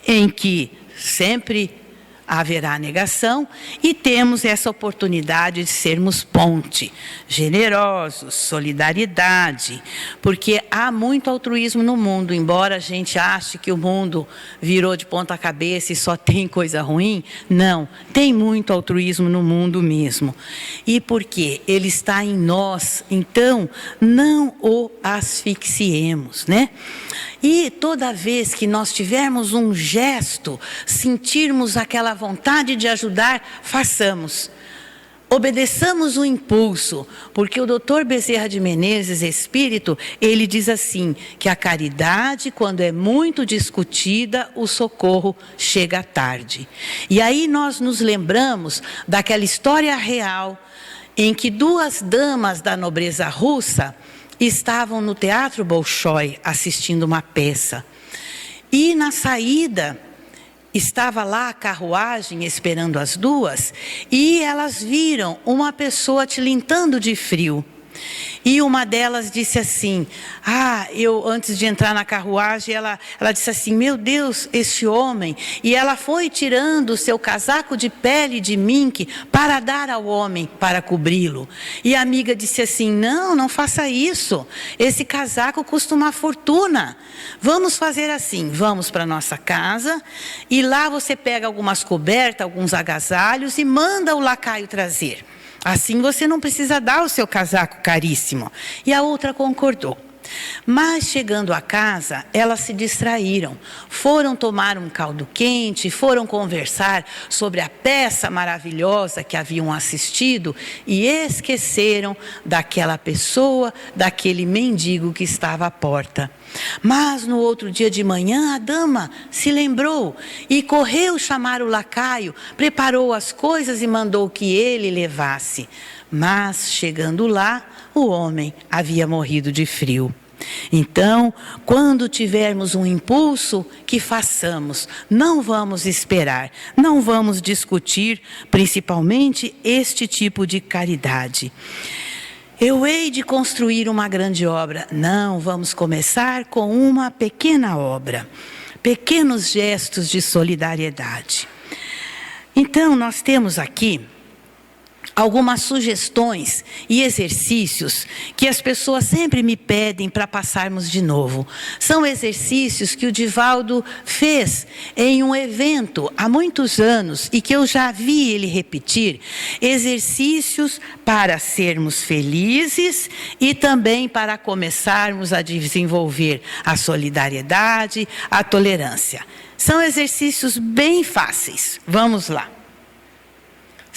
em que sempre haverá negação, e temos essa oportunidade de sermos ponte, generosos, solidariedade, porque há muito altruísmo no mundo, embora a gente ache que o mundo virou de ponta cabeça e só tem coisa ruim, não, tem muito altruísmo no mundo mesmo. E porque ele está em nós, então não o asfixiemos, né? E toda vez que nós tivermos um gesto, sentirmos aquela vontade de ajudar, façamos. Obedeçamos o impulso, porque o Dr. Bezerra de Menezes, espírito, ele diz assim, que a caridade, quando é muito discutida, o socorro chega tarde. E aí nós nos lembramos daquela história real, em que duas damas da nobreza russa estavam no Teatro Bolshoi assistindo uma peça. E na saída, estava lá a carruagem esperando as duas, e elas viram uma pessoa tilintando de frio. E uma delas disse assim, antes de entrar na carruagem, ela disse assim, meu Deus, esse homem. E ela foi tirando o seu casaco de pele de mink para dar ao homem, para cobri-lo. E a amiga disse assim, não faça isso. Esse casaco custa uma fortuna. Vamos fazer assim, vamos para nossa casa, e lá você pega algumas cobertas, alguns agasalhos, e manda o lacaio trazer. Assim você não precisa dar o seu casaco caríssimo. E a outra concordou. Mas chegando a casa, elas se distraíram. Foram tomar um caldo quente, foram conversar sobre a peça maravilhosa que haviam assistido e esqueceram daquela pessoa, daquele mendigo que estava à porta. Mas no outro dia de manhã a dama se lembrou e correu chamar o lacaio, preparou as coisas e mandou que ele levasse. Mas chegando lá, o homem havia morrido de frio. Então, quando tivermos um impulso, que façamos. Não vamos esperar, não vamos discutir, principalmente este tipo de caridade. Eu hei de construir uma grande obra. Não, vamos começar com uma pequena obra. Pequenos gestos de solidariedade. Então, nós temos aqui algumas sugestões e exercícios que as pessoas sempre me pedem para passarmos de novo. São exercícios que o Divaldo fez em um evento há muitos anos e que eu já vi ele repetir. Exercícios para sermos felizes e também para começarmos a desenvolver a solidariedade, a tolerância. São exercícios bem fáceis. Vamos lá.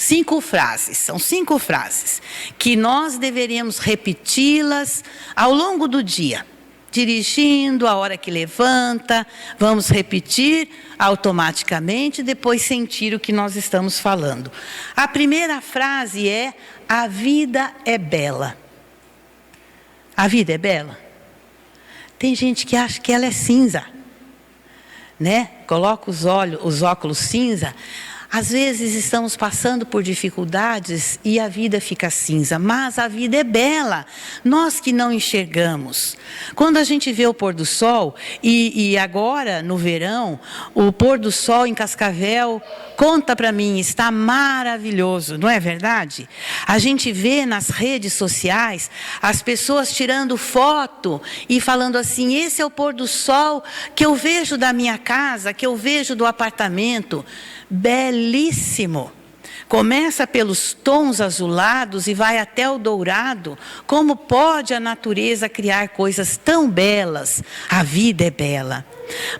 5 frases, são 5 frases que nós deveríamos repeti-las ao longo do dia. Dirigindo, a hora que levanta, vamos repetir automaticamente, depois sentir o que nós estamos falando. A primeira frase é, a vida é bela. A vida é bela? Tem gente que acha que ela é cinza, né? Coloca os óculos cinza. Às vezes estamos passando por dificuldades e a vida fica cinza, mas a vida é bela, nós que não enxergamos. Quando a gente vê o pôr do sol, e agora no verão, o pôr do sol em Cascavel, conta para mim, está maravilhoso, não é verdade? A gente vê nas redes sociais as pessoas tirando foto e falando assim, esse é o pôr do sol que eu vejo da minha casa, que eu vejo do apartamento. Belíssimo. Começa pelos tons azulados e vai até o dourado. Como pode a natureza criar coisas tão belas? A vida é bela.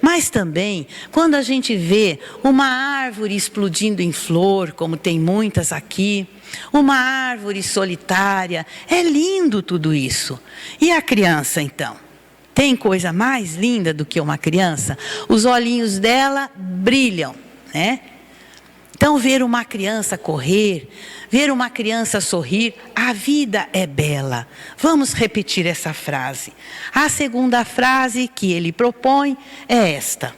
Mas também, quando a gente vê uma árvore explodindo em flor, como tem muitas aqui, uma árvore solitária, é lindo tudo isso. E a criança, então? Tem coisa mais linda do que uma criança? Os olhinhos dela brilham, né? Então, ver uma criança correr, ver uma criança sorrir, a vida é bela. Vamos repetir essa frase. A segunda frase que ele propõe é esta: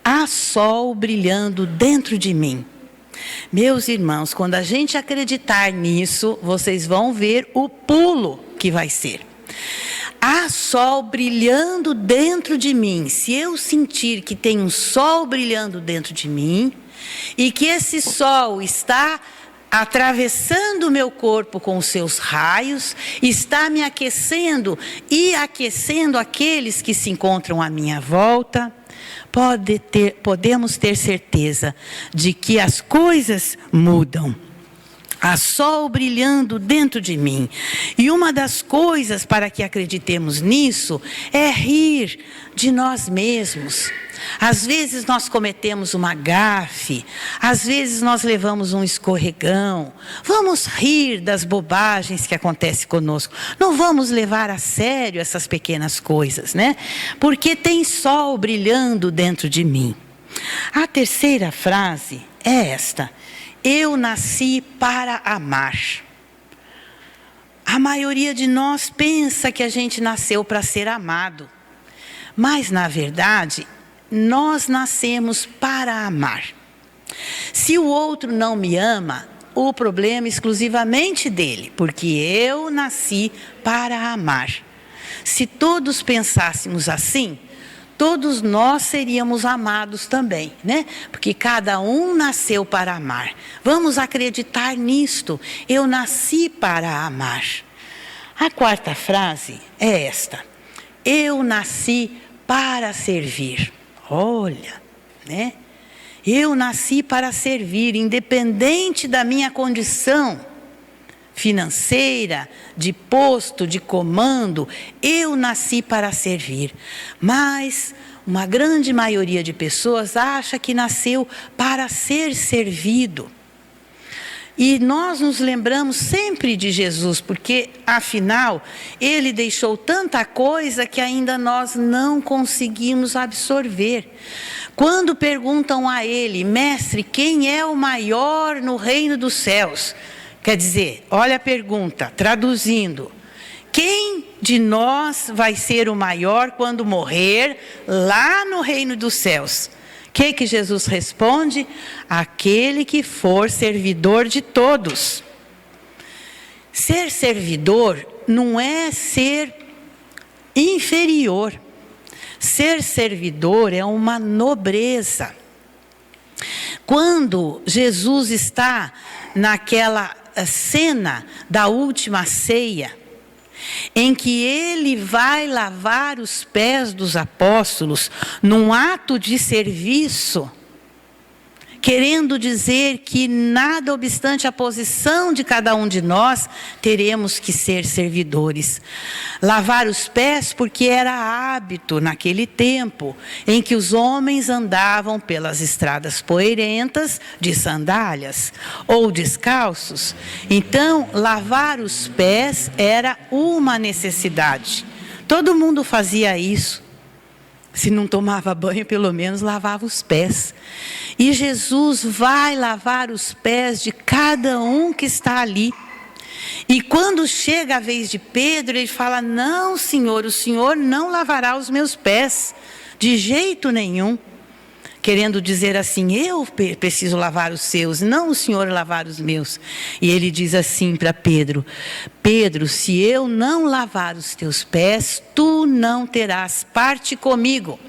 há sol brilhando dentro de mim. Meus irmãos, quando a gente acreditar nisso, vocês vão ver o pulo que vai ser. Há sol brilhando dentro de mim. Se eu sentir que tem um sol brilhando dentro de mim, e que esse sol está atravessando o meu corpo com os seus raios, está me aquecendo e aquecendo aqueles que se encontram à minha volta, podemos ter certeza de que as coisas mudam. Há sol brilhando dentro de mim. E uma das coisas para que acreditemos nisso é rir de nós mesmos. Às vezes nós cometemos uma gafe, às vezes nós levamos um escorregão. Vamos rir das bobagens que acontecem conosco. Não vamos levar a sério essas pequenas coisas, né? Porque tem sol brilhando dentro de mim. A terceira frase é esta: eu nasci para amar. A maioria de nós pensa que a gente nasceu para ser amado. Mas, na verdade, nós nascemos para amar. Se o outro não me ama, o problema é exclusivamente dele, porque eu nasci para amar. Se todos pensássemos assim, todos nós seríamos amados também, né? Porque cada um nasceu para amar. Vamos acreditar nisto. Eu nasci para amar. A quarta frase é esta: eu nasci para servir. Olha, né? Eu nasci para servir, independente da minha condição financeira, de posto, de comando, eu nasci para servir. Mas uma grande maioria de pessoas acha que nasceu para ser servido. E nós nos lembramos sempre de Jesus, porque, afinal, ele deixou tanta coisa que ainda nós não conseguimos absorver. Quando perguntam a ele: mestre, quem é o maior no reino dos céus? Quer dizer, olha a pergunta, traduzindo: quem de nós vai ser o maior quando morrer lá no reino dos céus? O que Jesus responde? Aquele que for servidor de todos. Ser servidor não é ser inferior. Ser servidor é uma nobreza. Quando Jesus está naquela cena da última ceia, em que ele vai lavar os pés dos apóstolos num ato de serviço, querendo dizer que, nada obstante a posição de cada um de nós, teremos que ser servidores. Lavar os pés porque era hábito naquele tempo, em que os homens andavam pelas estradas poeirentas de sandálias ou descalços. Então, lavar os pés era uma necessidade. Todo mundo fazia isso. Se não tomava banho, pelo menos lavava os pés. E Jesus vai lavar os pés de cada um que está ali. E quando chega a vez de Pedro, ele fala: não, Senhor, o Senhor não lavará os meus pés, de jeito nenhum. Querendo dizer assim: eu preciso lavar os seus, não o Senhor lavar os meus. E ele diz assim para Pedro: Pedro, se eu não lavar os teus pés, tu não terás parte comigo.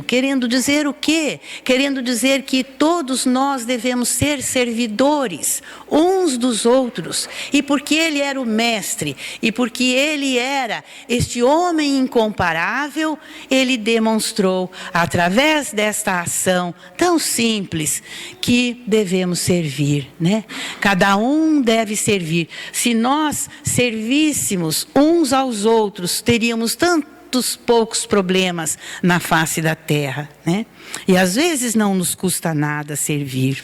querendo dizer o quê? Querendo dizer que todos nós devemos ser servidores uns dos outros. E porque ele era o mestre, e porque ele era este homem incomparável, ele demonstrou, através desta ação tão simples, que devemos servir, né? Cada um deve servir. Se nós servíssemos uns aos outros, teríamos tantos poucos problemas na face da terra, né? E às vezes não nos custa nada servir.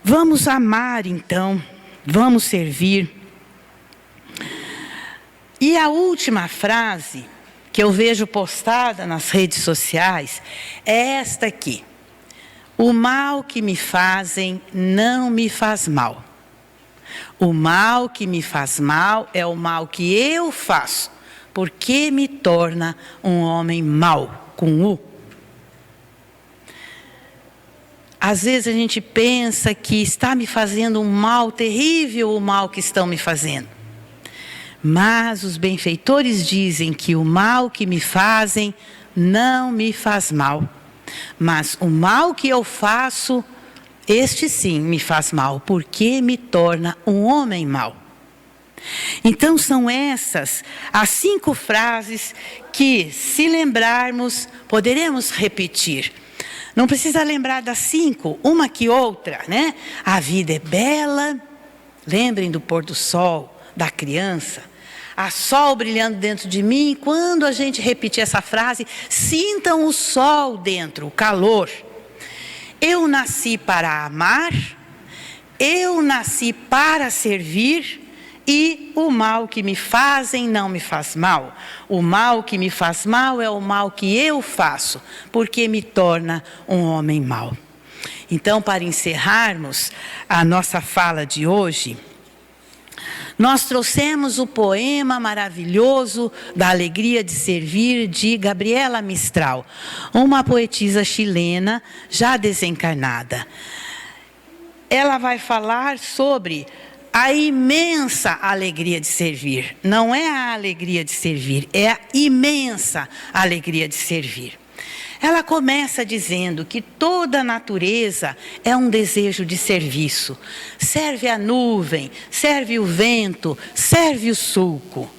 Vamos amar, então, vamos servir. E a última frase que eu vejo postada nas redes sociais é esta aqui: o mal que me fazem não me faz mal. O mal que me faz mal é o mal que eu faço, porque me torna um homem mau, com U. Às vezes a gente pensa que está me fazendo um mal terrível, o mal que estão me fazendo. Mas os benfeitores dizem que o mal que me fazem não me faz mal. Mas o mal que eu faço, este sim me faz mal, porque me torna um homem mau. Então são essas as 5 frases que, se lembrarmos, poderemos repetir. Não precisa lembrar das 5, uma que outra, né? A vida é bela. Lembrem do pôr do sol, da criança. Há sol brilhando dentro de mim. Quando a gente repetir essa frase, sintam o sol dentro, o calor. Eu nasci para amar, eu nasci para servir, e o mal que me fazem não me faz mal. O mal que me faz mal é o mal que eu faço, porque me torna um homem mau. Então, para encerrarmos a nossa fala de hoje, nós trouxemos o poema maravilhoso da Alegria de Servir, de Gabriela Mistral, uma poetisa chilena já desencarnada. Ela vai falar sobre a imensa alegria de servir. Não é a alegria de servir, é a imensa alegria de servir. Ela começa dizendo que toda a natureza é um desejo de serviço. Serve a nuvem, serve o vento, serve o sulco.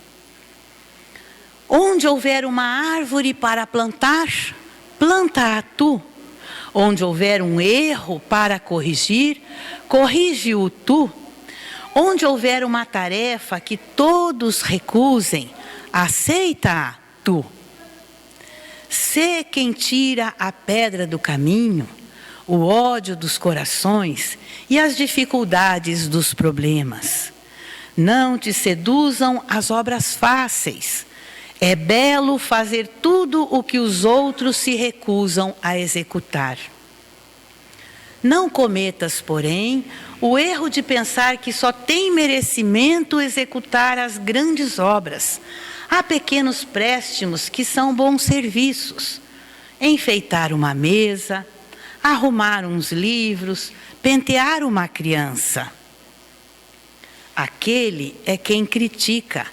Onde houver uma árvore para plantar, planta-a tu. Onde houver um erro para corrigir, corrige-o tu. Onde houver uma tarefa que todos recusem, aceita-a tu. Sê quem tira a pedra do caminho, o ódio dos corações e as dificuldades dos problemas. Não te seduzam as obras fáceis. É belo fazer tudo o que os outros se recusam a executar. Não cometas, porém, o erro de pensar que só tem merecimento executar as grandes obras. Há pequenos préstimos que são bons serviços. Enfeitar uma mesa, arrumar uns livros, pentear uma criança. Aquele é quem critica,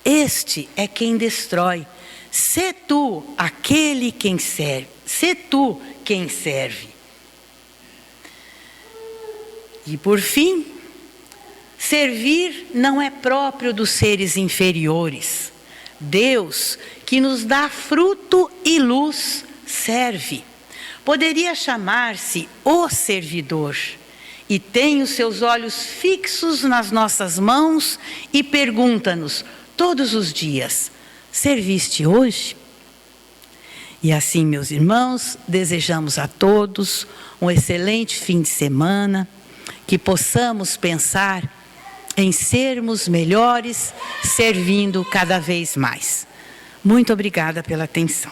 este é quem destrói. Sê tu aquele quem serve, sê tu quem serve. E por fim, servir não é próprio dos seres inferiores. Deus, que nos dá fruto e luz, serve. Poderia chamar-se o servidor. E tem os seus olhos fixos nas nossas mãos e pergunta-nos todos os dias: serviste hoje? E assim, meus irmãos, desejamos a todos um excelente fim de semana, que possamos pensar em sermos melhores, servindo cada vez mais. Muito obrigada pela atenção.